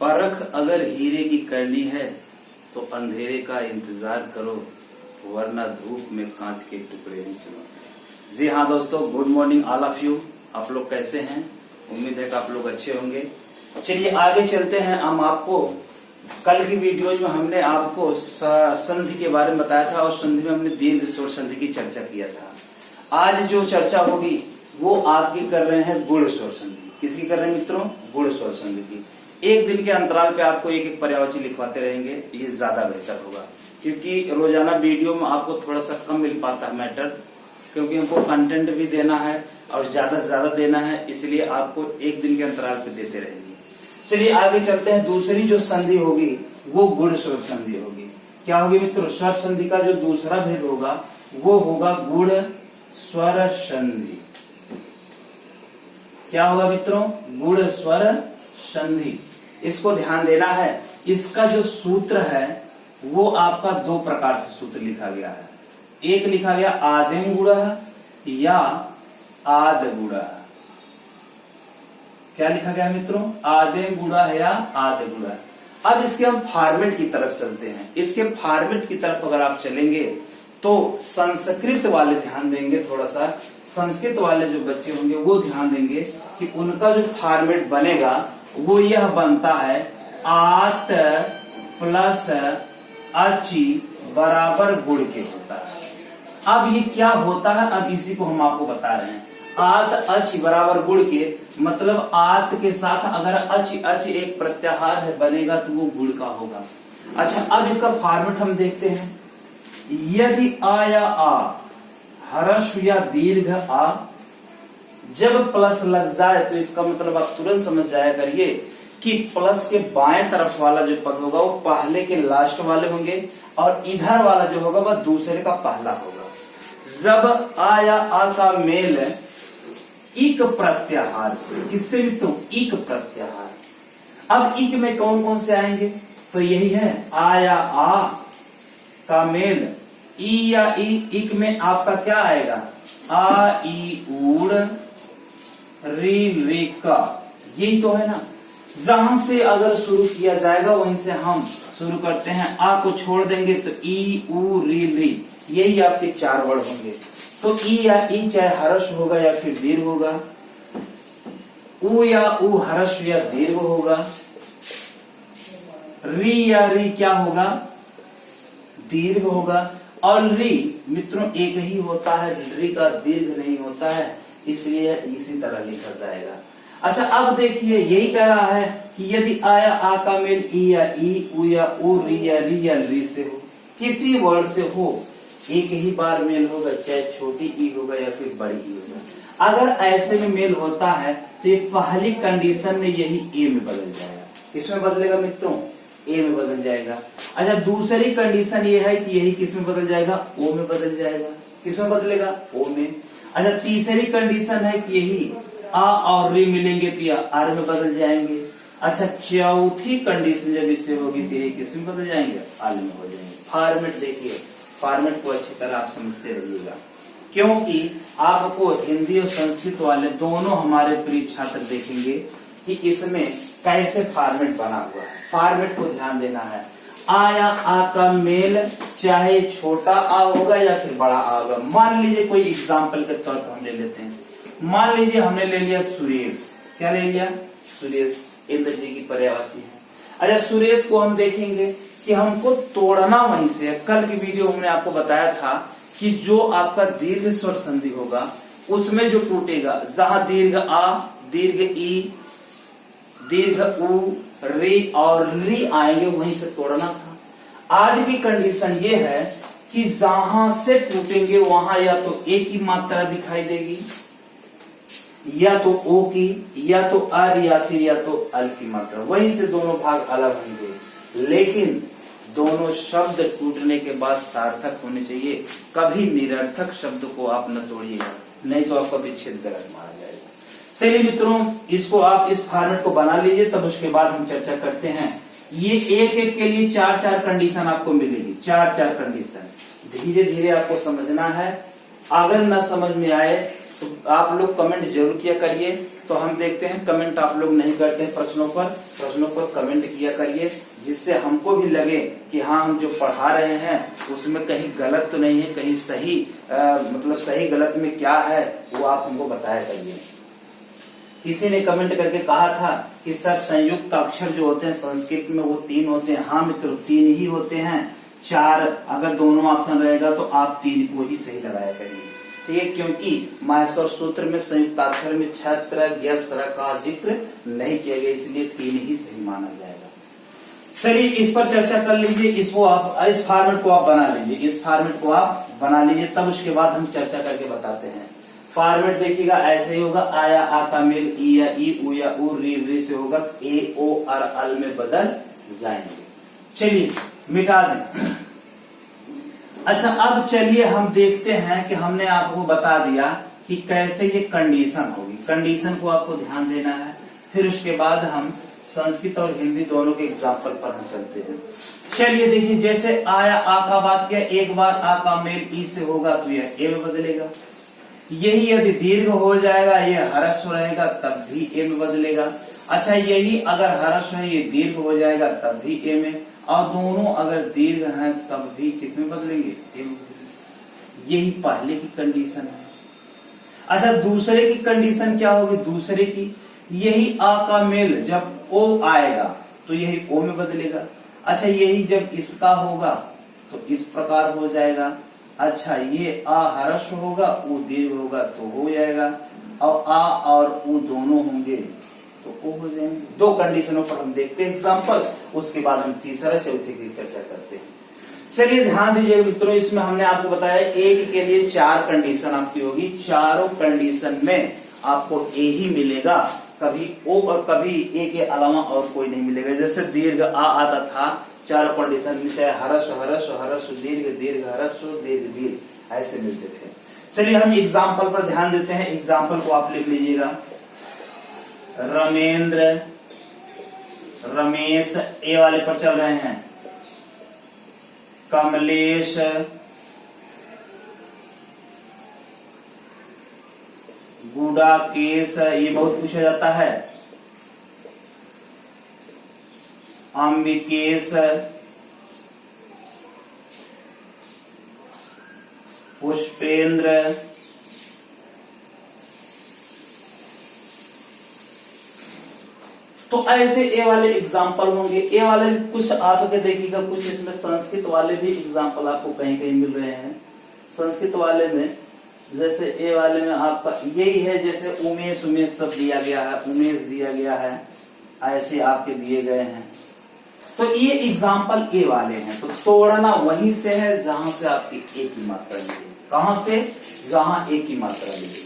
परख अगर हीरे की करनी है तो अंधेरे का इंतजार करो, वरना धूप में कांच के टुकड़े नहीं चुनो। जी हाँ दोस्तों, good morning all of you. आप लोग कैसे हैं? उम्मीद है कि आप लोग अच्छे होंगे। चलिए आगे चलते हैं। हम आपको कल की वीडियो में हमने आपको संधि के बारे में बताया था और संधि में हमने दीर्घ स्वर संधि की चर्चा किया था। आज जो चर्चा होगी वो आपकी कर रहे हैं गुण स्वर संधि। किसकी कर रहे हैं मित्रों? गुण स्वर संधि की। एक दिन के अंतराल पे आपको एक एक पर्यायवाची लिखवाते रहेंगे, ये ज्यादा बेहतर होगा, क्योंकि रोजाना वीडियो में आपको थोड़ा सा कम मिल पाता है मैटर, क्योंकि हमको कंटेंट भी देना है और ज्यादा से ज्यादा देना है, इसलिए आपको एक दिन के अंतराल पे देते रहेंगे। चलिए आगे चलते हैं। दूसरी जो संधि होगी वो गुण स्वर संधि होगी। क्या होगी मित्रों? स्वर संधि का जो दूसरा भेद होगा वो होगा गुण स्वर संधि। क्या होगा मित्रों? गुण स्वर संधि। इसको ध्यान देना है। इसका जो सूत्र है वो आपका दो प्रकार से सूत्र लिखा गया है। एक लिखा गया आदें गुण या आद गुण। क्या लिखा गया मित्रों? आदें गुण या आद गुण। अब इसके हम फॉर्मेट की तरफ चलते हैं। इसके फॉर्मेट की तरफ अगर आप चलेंगे तो संस्कृत वाले ध्यान देंगे, थोड़ा सा संस्कृत वाले जो बच्चे होंगे वो ध्यान देंगे कि उनका जो फॉर्मेट बनेगा वो यह बनता है आत प्लस अची बराबर गुण के होता है। अब ये क्या होता है, अब इसी को हम आपको बता रहे हैं। आत अच बराबर गुण के मतलब आत के साथ अगर अच एक प्रत्याहार है बनेगा तो वो गुण का होगा। अच्छा, अब इसका फॉर्मेट हम देखते हैं। यदि आ या आ ह्रस्व या दीर्घ आ जब प्लस लग जाए तो इसका मतलब आप तुरंत समझ जाया करिए कि प्लस के बाएं तरफ वाला जो पद होगा वो पहले के लास्ट वाले होंगे और इधर वाला जो होगा वह दूसरे का पहला होगा। जब आ या आ का मेल इक प्रत्याहार, किससे भी तो इक प्रत्याहार। अब इक में कौन कौन से आएंगे? तो यही है आ या आ का मेल ई या ई। इक में आपका क्या आएगा? आ ई उड़ री रे का। यही तो है ना। जहां से अगर शुरू किया जाएगा वहीं से हम शुरू करते हैं। आ को छोड़ देंगे तो ई उ री री, यही आपके चार वर्ड होंगे। तो ई या ई चाहे ह्रस्व होगा या फिर दीर्घ होगा। उ या उ ह्रस्व या दीर्घ होगा। री या री क्या होगा? दीर्घ होगा। और री मित्रों एक ही होता है, री का दीर्घ नहीं होता है, इसलिए इसी तरह लिखा जाएगा। अच्छा, अब देखिए यही कह रहा है कि यदि आया आ का मेल ई या ई, उ या उ, री या री से हो, किसी वर्ड से हो, एक ही बार मेल होगा, चाहे छोटी ई होगा या फिर बड़ी ई होगा। अगर ऐसे में मेल होता है तो ये पहली कंडीशन में यही ए में बदल जाएगा। किसमें बदलेगा मित्रों? ए में बदल जाएगा। अच्छा, दूसरी कंडीशन ये है कि यही किसमें बदल जाएगा? ओ में बदल जाएगा। किसमें बदलेगा? ओ में। अच्छा, तीसरी कंडीशन है कि यही आ और री मिलेंगे तो यह आर में बदल जाएंगे। अच्छा, चौथी कंडीशन जब इससे होगी तो यही किसमें बदल जाएंगे? आल में हो जाएंगे। फॉर्मेट देखिए, फॉर्मेट को अच्छी तरह आप समझते रहिएगा, क्योंकि आपको हिंदी और संस्कृत वाले दोनों हमारे प्रिय छात्र देखेंगे कि इसमें कैसे फॉर्मेट बना हुआ है। फॉर्मेट को ध्यान देना है। आ या आ का मेल चाहे छोटा आ होगा या फिर बड़ा आ होगा। मान लीजिए कोई एग्जाम्पल के तौर पर हम ले लेते हैं। मान लीजिए हमने ले लिया सुरेश। क्या ले लिया? सुरेश। इंद्र जी की पर्यायवाची है। अच्छा, सुरेश को हम देखेंगे कि हमको तोड़ना वहीं से। कल की वीडियो हमने आपको बताया था कि जो आपका दीर्घ स्वर संधि होगा उसमें जो टूटेगा, जहां दीर्घ आ, दीर्घ ई, दीर्घ उ, री और री आएंगे वहीं से तोड़ना था। आज की कंडीशन ये है कि जहां से टूटेंगे वहां या तो ए की मात्रा दिखाई देगी, या तो ओ की, या तो अर, या फिर या तो अल की मात्रा। वहीं से दोनों भाग अलग होंगे, लेकिन दोनों शब्द टूटने के बाद सार्थक होने चाहिए। कभी निरर्थक शब्द को आप न तोड़िएगा, नहीं तो आपका विच्छेद गलत मारा जाएगा। चलिए मित्रों, इसको आप इस फॉर्मेट को बना लीजिए, तब उसके बाद हम चर्चा करते हैं। ये एक एक के लिए चार चार कंडीशन आपको मिलेगी, चार चार कंडीशन। धीरे धीरे आपको समझना है। अगर न समझ में आए तो आप लोग कमेंट जरूर किया करिए, तो हम देखते हैं कमेंट आप लोग नहीं करते हैं प्रश्नों पर कमेंट किया करिए, जिससे हमको भी लगे कि हाँ हम जो पढ़ा रहे हैं उसमें कहीं गलत तो नहीं है, कहीं सही मतलब सही गलत में क्या है वो आप हमको बताया करिए। किसी ने कमेंट करके कहा था कि सर संयुक्त अक्षर जो होते हैं संस्कृत में वो 3 होते हैं। हाँ मित्रों 3 ही होते हैं, 4 अगर दोनों ऑप्शन रहेगा तो आप 3 को ही सही लगाया करिए, ठीक है, क्योंकि माहेश्वर सूत्र में संयुक्ताक्षर में छत्र ज्ञ स्र का जिक्र नहीं किया गया, इसलिए 3 ही सही माना जाएगा। चलिए इस पर चर्चा कर लीजिए, इस फॉर्मेट को आप बना लीजिए, तब उसके बाद हम चर्चा करके बताते हैं। फॉर्मेट देखिएगा ऐसे ही होगा, आया आ का मेल ई या ई, उ या उ, री से होगा, ए ओ और अल में बदल जाएंगे। चलिए मिटा दें। अच्छा अब चलिए हम देखते हैं कि हमने आपको बता दिया कि कैसे ये कंडीशन होगी, कंडीशन को आपको ध्यान देना है। फिर उसके बाद हम संस्कृत और हिंदी दोनों के एग्जाम्पल पर हम चलते हैं। चलिए देखिए, जैसे आया आ का बात किया, एक बार आ का मेल ई से होगा तो यह ए में बदलेगा। यही यदि दीर्घ हो जाएगा, ये ह्रस्व रहेगा तब भी ए में बदलेगा। अच्छा यही अगर ह्रस्व है, ये दीर्घ हो जाएगा तब भी ए में, और दोनों अगर दीर्घ हैं तब भी किसमें बदलेंगे, ए में बदलेंगे। यही पहले की कंडीशन है। अच्छा दूसरे की कंडीशन क्या होगी, दूसरे की यही आ का मेल जब ओ आएगा तो यही ओ में बदलेगा। अच्छा यही जब इसका होगा तो इस प्रकार हो जाएगा। अच्छा ये आ ह्रस्व होगा, उ दीर्घ होगा तो हो जाएगा, और आ और उ दोनों होंगे तो ओ हो जाएंगे। 2 कंडीशनों पर हम देखते हैं एग्जाम्पल, उसके बाद हम तीसरा चौथे की चर्चा करते हैं। चलिए ध्यान दीजिए मित्रों, इसमें हमने आपको बताया एक के लिए 4 कंडीशन आपकी होगी, चारों कंडीशन में आपको ए ही मिलेगा, कभी ओ और कभी ए के अलावा और कोई नहीं मिलेगा। जैसे दीर्घ आ आता था, 4 कंडीशन में चाहे ह्रस्व ह्रस्व ह्रस्व दीर्घ दीर्घ ह्रस्व दीर्घ दीर्घ ऐसे मिलते थे। चलिए हम एग्जाम्पल पर ध्यान देते हैं, एग्जाम्पल को आप लिख लीजिएगा। रमेंद्र, रमेश ए वाले पर चल रहे हैं, कमलेश, गुडाकेश, ये बहुत पूछा जाता है, अंबिकेश, पुष्पेंद्र, तो ऐसे ए वाले एग्जाम्पल होंगे। ए वाले कुछ आपके देखिएगा, कुछ इसमें संस्कृत वाले भी एग्जाम्पल आपको कहीं कहीं मिल रहे हैं। संस्कृत वाले में जैसे ए वाले में आपका यही है, जैसे उमेश उमेश सब दिया गया है, उमेश दिया गया है, ऐसे आपके दिए गए हैं। तो ये एग्जाम्पल ए वाले हैं। तो तोड़ना वहीं से है जहां से आपकी ए की मात्रा मिलेगी। कहां से, जहां ए की मात्रा मिलेगी।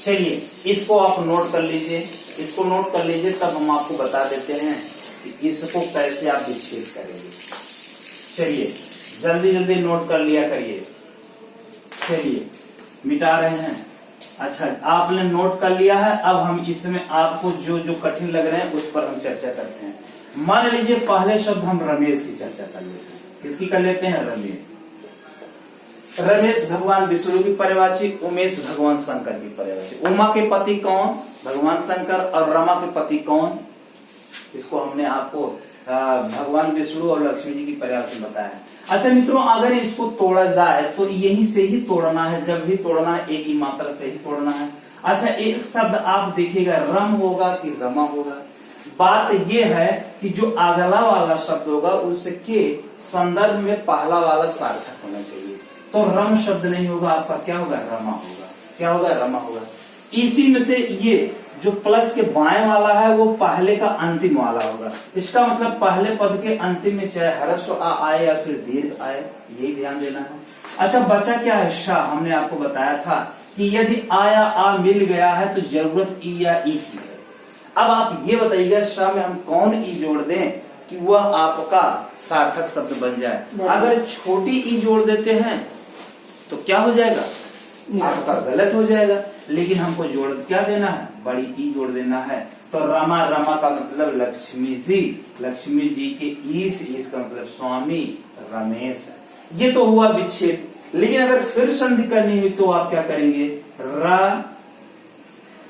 चलिए इसको आप नोट कर लीजिए, इसको नोट कर लीजिए, तब हम आपको बता देते हैं कि इसको कैसे आप विच्छेद करेंगे। चलिए जल्दी जल्दी नोट कर लिया करिए। चलिए मिटा रहे हैं। अच्छा आपने नोट कर लिया है, अब हम इसमें आपको जो जो कठिन लग रहे हैं उस पर हम चर्चा करते हैं। मान लीजिए पहले शब्द हम रमेश की चर्चा कर लेते हैं। किसकी कर लेते हैं, रमेश। रमेश भगवान विष्णु की पर्यायवाची, उमेश भगवान शंकर की पर्यायवाची। उमा के पति कौन, भगवान शंकर, और रमा के पति कौन, इसको हमने आपको भगवान विष्णु और लक्ष्मी जी की पर्यायवाची बताया है। अच्छा मित्रों, अगर इसको तोड़ा जाए तो यहीं से ही तोड़ना है, जब भी तोड़ना है एक ही मात्रा से ही तोड़ना है। अच्छा एक शब्द आप देखिएगा, रम होगा कि रमा होगा। बात यह है कि जो अगला वाला शब्द होगा उसके संदर्भ में पहला वाला सार्थक होना चाहिए। तो रम शब्द नहीं होगा, आपका क्या होगा, रमा होगा। क्या होगा, रमा होगा। इसी में से ये जो प्लस के बाएं वाला है वो पहले का अंतिम वाला होगा। इसका मतलब पहले पद के अंतिम में चाहे ह्रस्व आ आए या फिर दीर्घ आए, यही ध्यान देना है। अच्छा बचा क्या है, शाह। हमने आपको बताया था कि यदि आया आ मिल गया है तो जरूरत ई या ई की है। अब आप ये बताइएगा शाह में हम कौन ई जोड़ दें कि वह आपका सार्थक शब्द बन जाए। अगर छोटी ई जोड़ देते हैं तो क्या हो जाएगा, आपका गलत हो जाएगा। लेकिन हमको जोड़ क्या देना है, बड़ी ई जोड़ देना है। तो रमा, रमा का मतलब लक्ष्मी जी, लक्ष्मी जी के ईस, ईस का मतलब स्वामी रमेश है। ये तो हुआ विच्छेद। लेकिन अगर फिर संधि करनी हुई तो आप क्या करेंगे,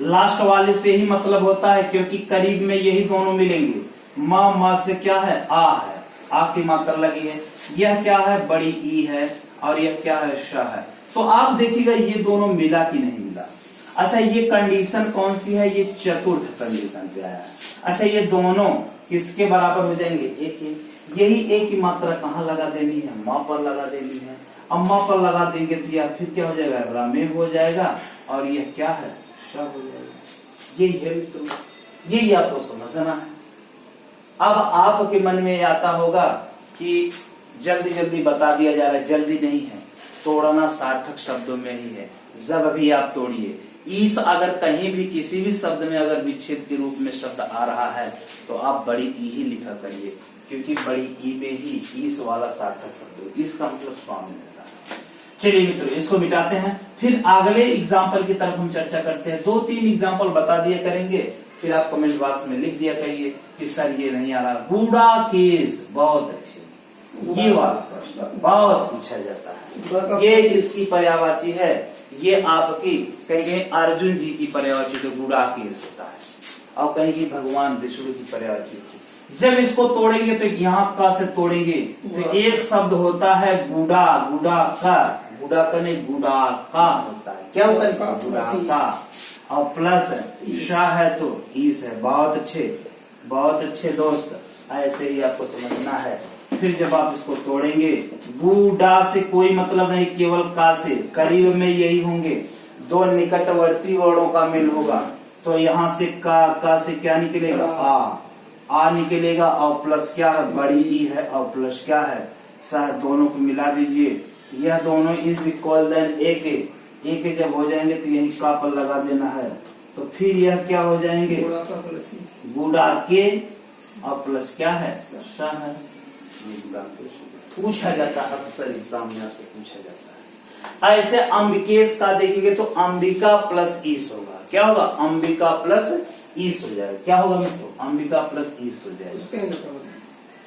लास्ट वाले से ही मतलब होता है, क्योंकि करीब में यही दोनों मिलेंगे। म से क्या है, आ की मात्रा लगी है। यह क्या है, बड़ी ई है, और यह क्या है, श है। तो आप देखिएगा ये दोनों मिला कि नहीं मिला। अच्छा, ये कंडीशन कौन सी है, ये चतुर्थ कंडीशन पे आया है। अच्छा, ये दोनों किसके बराबर हो जाएंगे, एक ही। यही एक की मात्रा कहाँ लगा देनी है, माँ पर लगा देनी है। अब माँ पर लगा देंगे तो यह फिर क्या हो जाएगा, रमे हो जाएगा, और यह क्या है, श हो जाएगा। यही है मित्रों, यही आपको समझना है। अब आपके मन में आता होगा कि जल्दी जल्दी बता दिया जा रहा है, जल्दी नहीं है, तोड़ना सार्थक शब्दों में ही है। जब भी आप तोड़िए, ईस अगर कहीं भी किसी भी शब्द में अगर विच्छेद के रूप में शब्द आ रहा है तो आप बड़ी ई ही लिखा करिए, क्योंकि बड़ी ई में ही ईस वाला सार्थक शब्द है। इसका मतलब स्वामी होता है। चलिए मित्रों, इसको मिटाते हैं, फिर अगले एग्जाम्पल की तरफ हम चर्चा करते हैं। 2-3 एग्जाम्पल बता दिया करेंगे, फिर आप कमेंट बॉक्स में लिख दिया करिए कि सर ये नहीं आ रहा। गूढ़ा केस, बहुत अच्छे, ये वाला बहुत पूछा जाता है। ये इसकी पर्यायवाची है, ये आपकी कहीं अर्जुन जी की पर्यायवाची तो गूढ़ा केस होता है, और कहीं भगवान विष्णु की पर्यायवाची होती है। जब इसको तोड़ेंगे तो यहाँ का से तोड़ेंगे तो एक शब्द होता है गुड़ा, गुड़ा का, गुड़ा का नहीं गुड़ा का होता है। क्या होता है, गुड़ा का, और प्लस शाह है तो ईस है। बहुत अच्छे दोस्त, ऐसे ही आपको समझना है। फिर जब आप इसको तोड़ेंगे, गुड़ा से कोई मतलब नहीं, केवल का से, करीब में यही होंगे, दो निकटवर्ती वर्णों का मेल होगा। तो यहाँ से का से क्या निकलेगा, आ निकलेगा, और प्लस क्या है, बड़ी ई है, और प्लस क्या है, सह। दोनों को मिला दीजिए, यह दोनों इज इक्वल देन एक जब हो जाएंगे तो यही का पर लगा देना है। तो फिर यह क्या हो जाएंगे, गुड़ा के, और प्लस क्या है, सा है। पूछा जाता है अक्सर एग्जाम में, आपसे पूछा जाता है। ऐसे अंबिकेश का देखेंगे तो अंबिका प्लस ईस होगा। क्या होगा, अंबिका प्लस ईस हो जाएगा। क्या होगा मित्रों, अंबिका प्लस ईस हो जाएगा।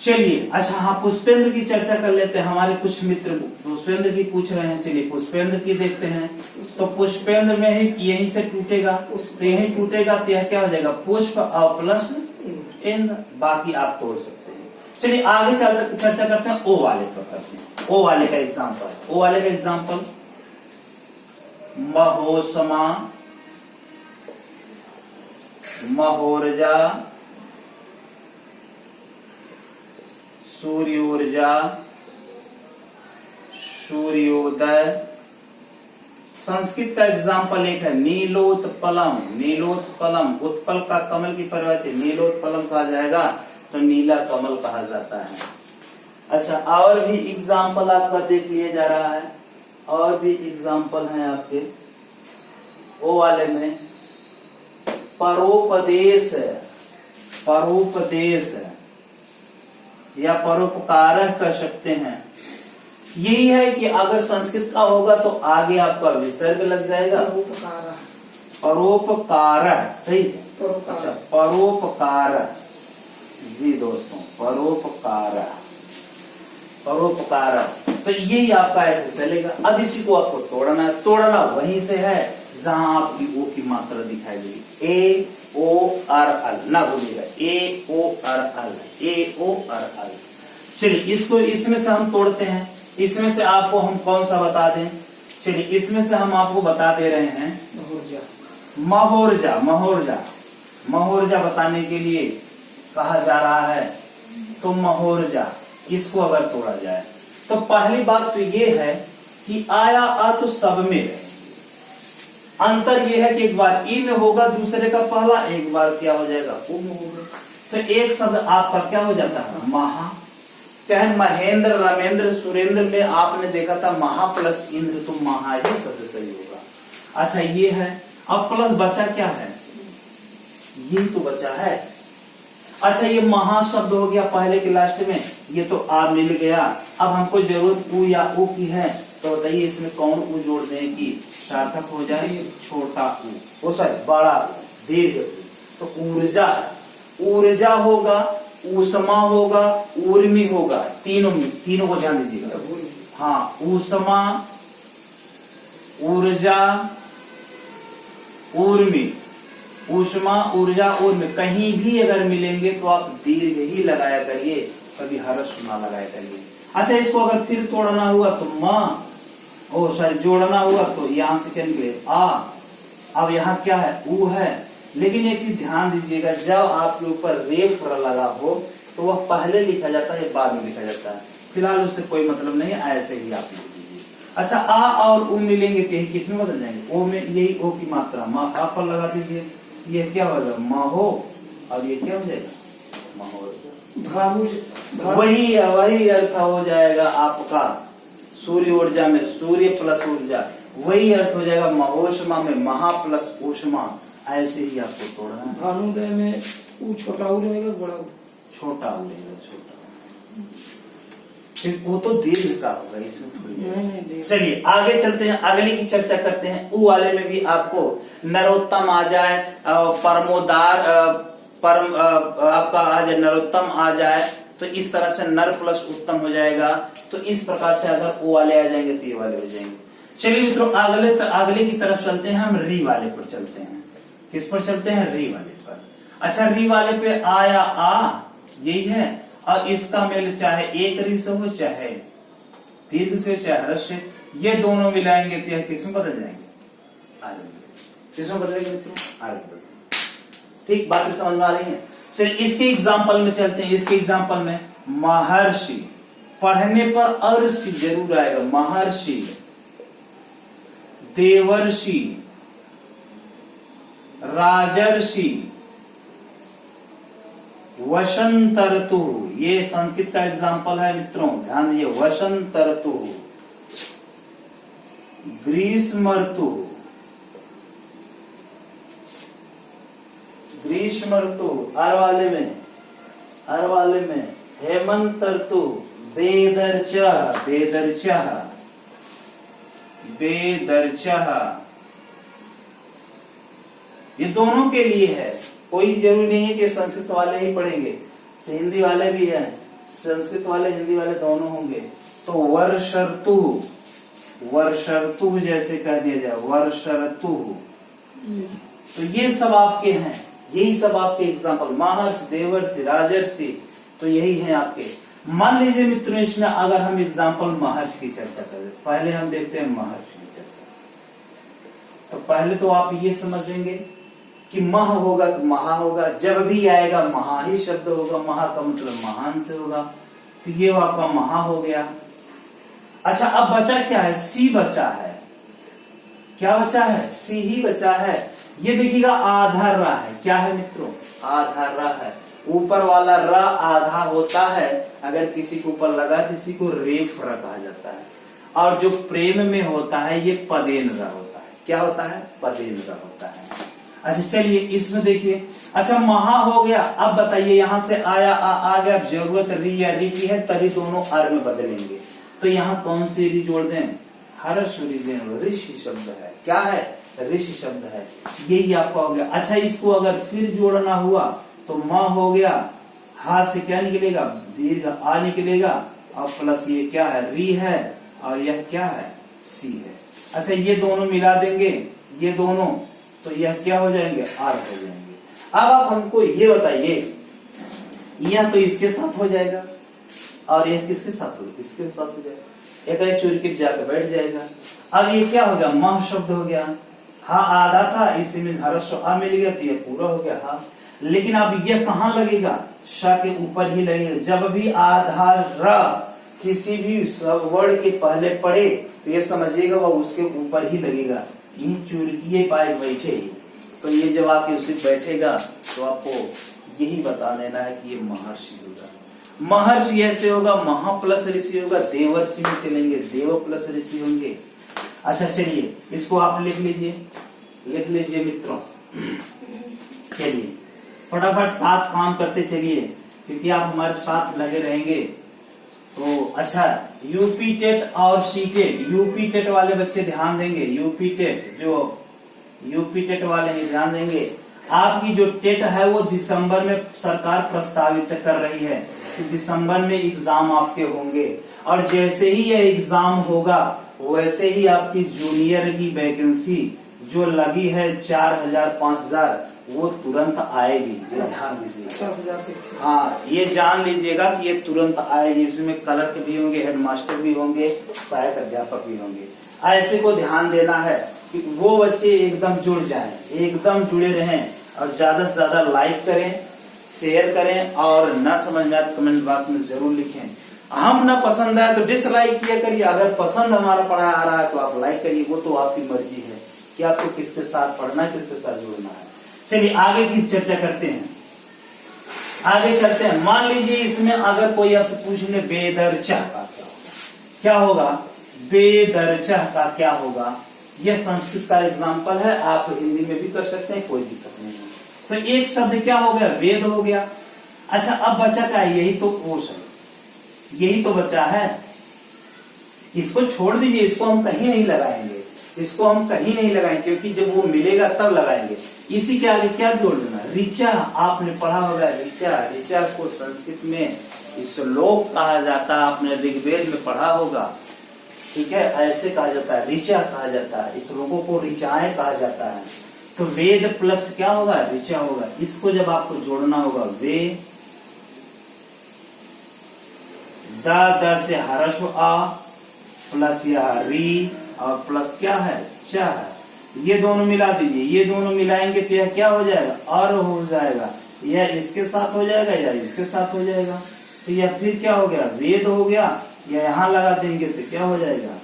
चलिए, अच्छा हाँ, पुष्पेंद्र की चर्चा कर लेते हैं। हमारे कुछ मित्र पुष्पेंद्र की पूछ रहे हैं, चलिए पुष्पेंद्र की देखते हैं। तो पुष्पेंद्र में ही यहीं से टूटेगा, तो यही टूटेगा, तो यह क्या हो जाएगा, पुष्प और प्लस इंद्र। बाकी आप तोड़ सकते हैं। चलिए आगे चर्चा करते हैं। ओ वाले पर करते हैं। ओ वाले का एग्जाम्पल, महोसमा, महोर्जा, सूर्योर्जा, सूर्योदय। संस्कृत का एग्जाम्पल एक है नीलोत्पलम, उत्पल का कमल की परिभाषा नीलोत्पलम कहा जाएगा, तो नीला कमल कहा जाता है। अच्छा, और भी एग्जाम्पल आपका देख लिया जा रहा है, और भी एग्जाम्पल हैं आपके ओ वाले में। परोपदेश या परोपकारक कर सकते हैं। यही है कि अगर संस्कृत का होगा तो आगे आपका विसर्ग लग जाएगा, परोपकार, सही। अच्छा, परोपकार जी दोस्तों, परोपकार, तो यही आपका ऐसे चलेगा। अब इसी को आपको तोड़ना वहीं से है जहां आपकी ओ की मात्रा दिखाई देगी। ए ओ आर अल, ना भूलिएगा, ए ओ आर अल। चलिए इसको इसमें से हम तोड़ते हैं। इसमें से आपको हम कौन सा बता दें, चलिए इसमें से हम आपको बता दे रहे हैं महोर्जा बताने के लिए कहा जा रहा है। तो महोर्जा, इसको अगर तोड़ा जाए तो पहली बात तो ये है कि आया आ तो सब में है। अंतर यह है कि एक बार ई में होगा, दूसरे का पहला, एक बार क्या हो जाएगा, उ में होगा। तो एक शब्द आपका क्या हो जाता है, महा। चाहे महेंद्र, रामेंद्र, सुरेंद्र में आपने देखा था महा प्लस इंद्र, तो महा ही शब्द सही होगा। अच्छा ये है। अब प्लस बचा क्या है, यही तो बचा है। अच्छा, ये महा शब्द हो गया पहले के लास्ट में, ये तो आ मिल गया। अब हमको जरूरत उ या उ की है, तो बताइए इसमें कौन उ जोड़ दें कि सार्थक हो जाए, छोटा उ, वो सर बड़ा दीर्घ उ। तो ऊर्जा होगा, ऊष्मा होगा, ऊर्मी होगा, तीनों को ध्यान दीजिएगा। हाँ, ऊष्मा, ऊर्जा, ऊर्मी, ऊष्मा, ऊर्जा और में कहीं भी अगर मिलेंगे तो आप दीर्घ ही लगाया करिए, कभी ह्रस्व ना लगाया करिए। अच्छा, इसको अगर फिर तोड़ना हुआ तो जोड़ना हुआ तो यहाँ से क्या निकले आ। अब यहाँ क्या है, ऊ है। लेकिन एक चीज ध्यान दीजिएगा, जब आपके ऊपर रेफ लगा हो तो वह पहले लिखा जाता है, बाद में लिखा जाता है। फिलहाल उससे कोई मतलब नहीं है, ऐसे ही आप लिख दीजिए। अच्छा, आ और ऊ मिलेंगे तो यही किस में बदल जाएंगे, ओ में, यही ओ की मात्रा म आ पर लगा दीजिए, ये क्या होगा महो, और ये क्या हो जाएगा महो। वही अर्थ हो जाएगा आपका सूर्य ऊर्जा में सूर्य प्लस ऊर्जा, वही अर्थ हो जाएगा महोष्मा में महा प्लस ऊष्मा। ऐसे ही आपको तोड़ना है। भानुदय में ऊ छोटा ऊ रहेगा, बड़ा ऊ छोटा ऊ रहेगा, छोटा। वो तो दीर्घ का होगा, इसमें थोड़ी। चलिए आगे चलते हैं, अगले की चर्चा करते हैं। ऊ वाले में भी आपको नरोत्तम आ जाए, परमोदार परम आपका आ जाए, नरोत्तम आ जाए, तो इस तरह से नर प्लस उत्तम हो जाएगा। तो इस प्रकार से अगर ओ वाले आ जाएंगे तो ये वाले हो जाएंगे। चलिए मित्रों, अगले की तरफ चलते हैं, हम री वाले पर चलते हैं। किस पर चलते हैं, री वाले पर। अच्छा, री वाले पे आया आ, यही है, और इसका मेल चाहे एक री से हो, चाहे दीर्घ से, चाहे ह्रस्व से, ये दोनों मिलाएंगे तो यह किसमें बदल जाएंगे, आगे। किसमें बदलेंगे मित्रों, आगे। ठीक, बातें समझ में आ रही हैं। चलिए इसके एग्जाम्पल में चलते हैं। इसके एग्जाम्पल में महर्षि, पढ़ने पर अर्षि जरूर आएगा, महर्षि, देवर्षि, राजर्षि, वसंत ऋतु, ये संस्कृत का एग्जाम्पल है मित्रों, ध्यान दीजिए। वसंत ऋतु, ग्रीष्म ऋतु, ग्रीष्म ऋतु, हर वाले में हेमंत ऋतु, बेदर्चः, ये दोनों के लिए है, कोई जरूरी नहीं है कि संस्कृत वाले ही पढ़ेंगे, हिंदी वाले भी हैं, संस्कृत वाले हिंदी वाले दोनों होंगे। तो वर्ष ऋतु जैसे कह दिया जाए, वर्ष ऋतु। तो ये सब आपके हैं, यही सब आपके एग्जाम्पल, महर्षि, देवर्षि, राजर्षि, तो यही है आपके। मान लीजिए मित्रों, इसमें अगर हम एग्जाम्पल महर्षि की चर्चा करें, पहले हम देखते हैं महर्षि की चर्चा। तो पहले तो आप ये समझेंगे कि मह होगा कि महा होगा, जब भी आएगा महा ही शब्द होगा, महा का मतलब महान से होगा, तो ये आपका महा हो गया। अच्छा, अब बचा क्या है, सी बचा है। क्या बचा है, सी ही बचा है। ये देखिएगा आधा रा है, क्या है मित्रों, आधा रा है। ऊपर वाला रा आधा होता है, अगर किसी के ऊपर लगा किसी को रेफ रा कहा जाता है, और जो प्रेम में होता है ये पदेन रा होता है। क्या होता है, पदेन रा होता है। अच्छा चलिए इसमें देखिए, अच्छा महा हो गया। अब बताइए, यहाँ से आया आ गया, जरूरत री या री की है, तभी दोनों आर में बदलेंगे। तो यहाँ कौन सी री जोड़ दें, हर्ष री दें, ऋषि शब्द है। क्या है, ऋषि शब्द है, यही आपका हो गया। अच्छा, इसको अगर फिर जोड़ना हुआ तो म हो गया, हा से क्या निकलेगा, दीर्घ आ निकलेगा, और प्लस ये क्या है, री है, और यह क्या है, सी है। अच्छा, ये दोनों मिला देंगे, ये दोनों, तो यह क्या हो जाएंगे, आर हो जाएंगे। अब आप हमको ये बताइए, यह तो इसके साथ हो जाएगा, और यह किसके साथ होगा, इसके साथ हो जाएगा, एक चुरकिट जाकर बैठ जाएगा। अब ये क्या हो गया, मह शब्द हो गया। हाँ आधा था, इसी में ह्रस्व आ मिल गया, तो ये पूरा हो गया हाँ। लेकिन अब ये कहाँ लगेगा, श के ऊपर ही लगेगा। जब भी आधा र किसी भी वर्ड के पहले पड़े तो ये समझिएगा वह उसके ऊपर ही लगेगा। इन चुरकिए पाए बैठे, तो ये जब आके उसे बैठेगा तो आपको यही बता देना है कि ये महर्षि होगा। महर्षि ऐसे होगा, महा प्लस ऋषि होगा, देवर्षि में चलेंगे, देव प्लस ऋषि होंगे। अच्छा चलिए इसको आप लिख लीजिए मित्रों। चलिए फटाफट साथ काम करते चलिए, क्योंकि आप हमारे साथ लगे रहेंगे। तो अच्छा, यूपी टेट और सी टेट, यूपी टेट वाले बच्चे ध्यान देंगे, यूपी टेट वाले ही ध्यान देंगे। आपकी जो टेट है वो दिसंबर में सरकार प्रस्तावित कर रही है कि दिसंबर में एग्जाम आपके होंगे, और जैसे ही यह एग्जाम होगा वैसे ही आपकी जूनियर की वैकेंसी जो लगी है 4000 5000 वो तुरंत आएगी, ये ध्यान दीजिए। 50,000 शिक्षक। हाँ, ये जान लीजिएगा कि ये तुरंत आएगी। इसमें क्लर्क भी होंगे, हेडमास्टर भी होंगे, सहायक अध्यापक भी होंगे। ऐसे को ध्यान देना है कि वो बच्चे एकदम जुड़ जाएं, एकदम जुड़े रहें और ज्यादा से ज्यादा लाइक करें, शेयर करें और न समझ में आए कमेंट बॉक्स में जरूर लिखें। हम ना पसंद आए तो डिसलाइक किया करिए, अगर पसंद हमारा पढ़ा आ रहा है तो आप लाइक करिए, वो तो आपकी मर्जी है कि आपको किसके साथ पढ़ना है, किसके साथ जुड़ना है। चलिए आगे की चर्चा करते हैं, आगे चलते हैं। मान लीजिए इसमें अगर कोई आपसे पूछ ले बेदरचा का क्या होगा, बेदरचा का क्या होगा, यह संस्कृत का एग्जाम्पल है, आप हिंदी में भी कर सकते हैं, कोई दिक्कत नहीं है। तो एक शब्द क्या हो गया, वेद हो गया। अच्छा अब बचा क्या है, यही तो कोश है, यही तो बचा है। इसको छोड़ दीजिए, इसको हम कहीं नहीं लगाएंगे, इसको हम कहीं नहीं लगाएंगे क्योंकि जब वो मिलेगा तब लगाएंगे। इसी के आगे क्या जोड़ देना, ऋचा। आपने पढ़ा होगा ऋचा, ऋचा को संस्कृत में श्लोक कहा जाता है, आपने ऋग्वेद में पढ़ा होगा, ठीक है। ऐसे कहा जाता है, ऋचा कहा जाता है, इस लोगों को ऋचाएं कहा जाता है। तो वेद प्लस क्या होगा, ऋचा होगा। इसको जब आपको जोड़ना होगा, वे द से हर्ष आ प्लस यह री और प्लस क्या है, चा है। ये दोनों मिला दीजिए, ये दोनों मिलाएंगे तो यह क्या हो जाएगा, और हो जाएगा। यह इसके साथ हो जाएगा या इसके साथ हो जाएगा, तो यह फिर क्या हो गया, वेद हो गया। या यहाँ लगा देंगे तो क्या हो जाएगा,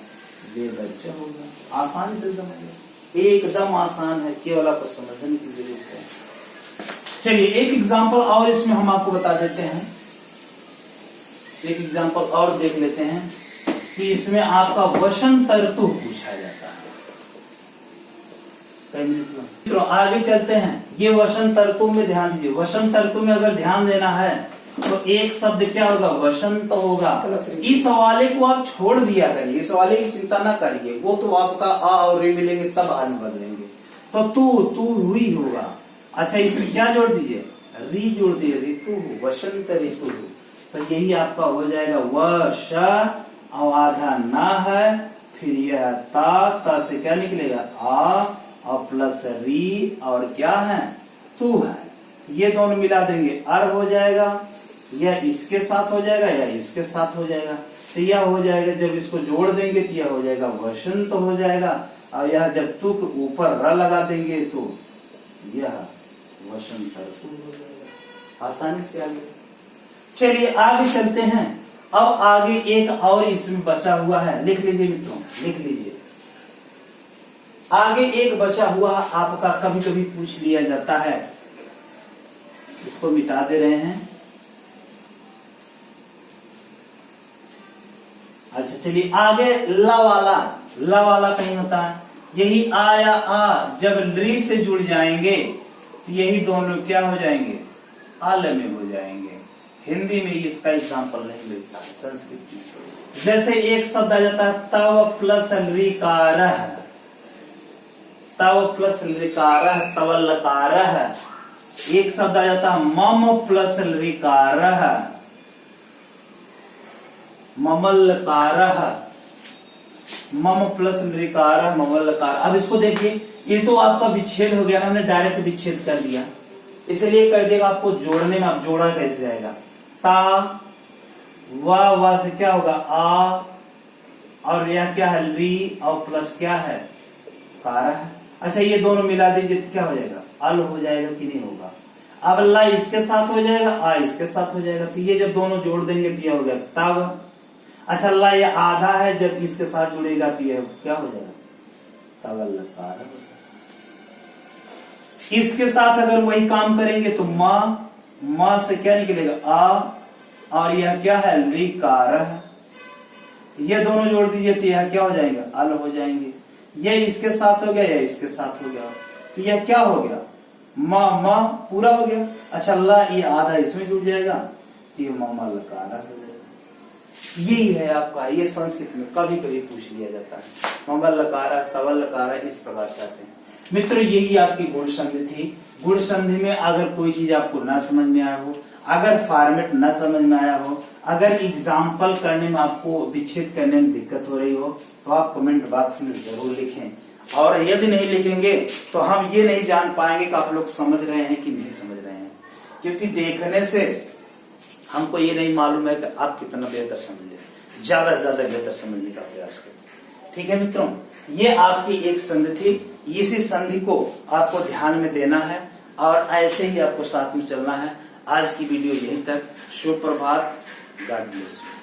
वेद अच्छा होगा। आसानी से समझ, एकदम आसान है, केवल आपको समझने की जरूरत है। चलिए एक एग्जाम्पल और इसमें हम आपको बता देते हैं, एक एग्जाम्पल और देख लेते हैं कि इसमें आपका वसंत ऋतु पूछा जाता है। तो आगे चलते हैं, ये वसंत ऋतु में ध्यान दीजिए। वसंत ऋतु में अगर ध्यान देना है तो एक शब्द क्या होगा, वसंत होगा। इस वाले को आप छोड़ दिया करिए, इस वाले की चिंता ना करिए, वो तो आपका आ और रे मिलेंगे तब आ में बदलेंगे। तो तू हुई होगा। अच्छा इसमें क्या जोड़ दीजिए, री जोड़ दिए, ऋतु, वसंत ऋतु। तो यही आपका हो जाएगा वश, और आधा ना है, फिर यह ता से क्या निकलेगा, आ और प्लस री और क्या है, तू है। ये दोनों मिला देंगे, अर हो जाएगा। यह इसके साथ हो जाएगा या इसके साथ हो जाएगा, तो यह हो जाएगा। जब इसको जोड़ देंगे तो यह हो जाएगा वसंत हो जाएगा, और यह जब तू के ऊपर र लगा देंगे तो यह वसंत ऋतु हो जाएगा। आसानी से आगे चलिए आगे चलते हैं। अब आगे एक और इसमें बचा हुआ है, लिख लीजिए मित्रों, लिख लीजिए। आगे एक बचा हुआ आपका कभी कभी पूछ लिया जाता है, इसको मिटा दे रहे हैं। अच्छा चलिए आगे ला वाला कहीं होता है, यही आ या आ जब ली से जुड़ जाएंगे तो यही दोनों क्या हो जाएंगे, आल में हो जाएंगे। हिंदी में इसका एग्जाम्पल नहीं मिलता है, संस्कृत में जैसे एक शब्द आ जाता है तव प्लस ऋकारः, तव प्लस ऋकारः, तवल्लकारः। एक शब्द आ जाता है मम प्लस ऋकारः, ममल्लकारः, मम प्लस ऋकारः, ममल्लकारः। अब इसको देखिए, ये तो आपका विच्छेद हो गया ना, हमने डायरेक्ट विच्छेद कर दिया, इसलिए कर देगा आपको जोड़ने में। आप जोड़ा कैसे जाएगा, ता वा से क्या होगा, आ, और यह क्या है, री, और प्लस क्या है, कारः। अच्छा ये दोनों मिला दीजिए तो क्या हो जाएगा, अल हो जाएगा कि नहीं होगा। अब ला इसके साथ हो जाएगा, आ इसके साथ हो जाएगा, तो ये जब दोनों जोड़ देंगे तो यह हो गया तब। अच्छा ला ये आधा है, जब इसके साथ जुड़ेगा तो यह क्या हो जाएगा, तवल्लकार। इसके साथ अगर वही काम करेंगे तो माँ से क्या निकलेगा, आ, और यह क्या है, ऋकारः। ये दोनों जोड़ दीजिए तो यह क्या हो जाएगा, अल हो जाएंगे। यह इसके साथ हो गया या इसके साथ हो गया, तो यह क्या हो गया, माँ पूरा हो गया। अच्छा ला ये आधा इसमें जुड़ जाएगा, ये ममल्लकारः हो जाएगा। यही है आपका, ये संस्कृत में कभी कभी पूछ लिया जाता है, ममल्लकारः, तवल्लकारः, इस प्रकार से आते हैं। मित्रों यही आपकी गुण संधि थी। गुण संधि में अगर कोई चीज आपको ना समझ में आया हो, अगर फॉर्मेट न समझ में आया हो, अगर एग्जाम्पल करने में आपको विच्छेद करने में दिक्कत हो रही हो, तो आप कमेंट बॉक्स में जरूर लिखें। और यदि नहीं लिखेंगे तो हम ये नहीं जान पाएंगे कि आप लोग समझ रहे हैं कि नहीं समझ रहे हैं, क्योंकि देखने से हमको ये नहीं मालूम है कि आप कितना बेहतर समझ ले, ज्यादा से ज्यादा बेहतर समझने का प्रयास करें। ठीक है मित्रों, ये आपकी एक संधि थी, इसी संधि को आपको ध्यान में देना है और ऐसे ही आपको साथ में चलना है। आज की वीडियो यहीं तक। शुभ प्रभात, गॉड ब्लेस यू।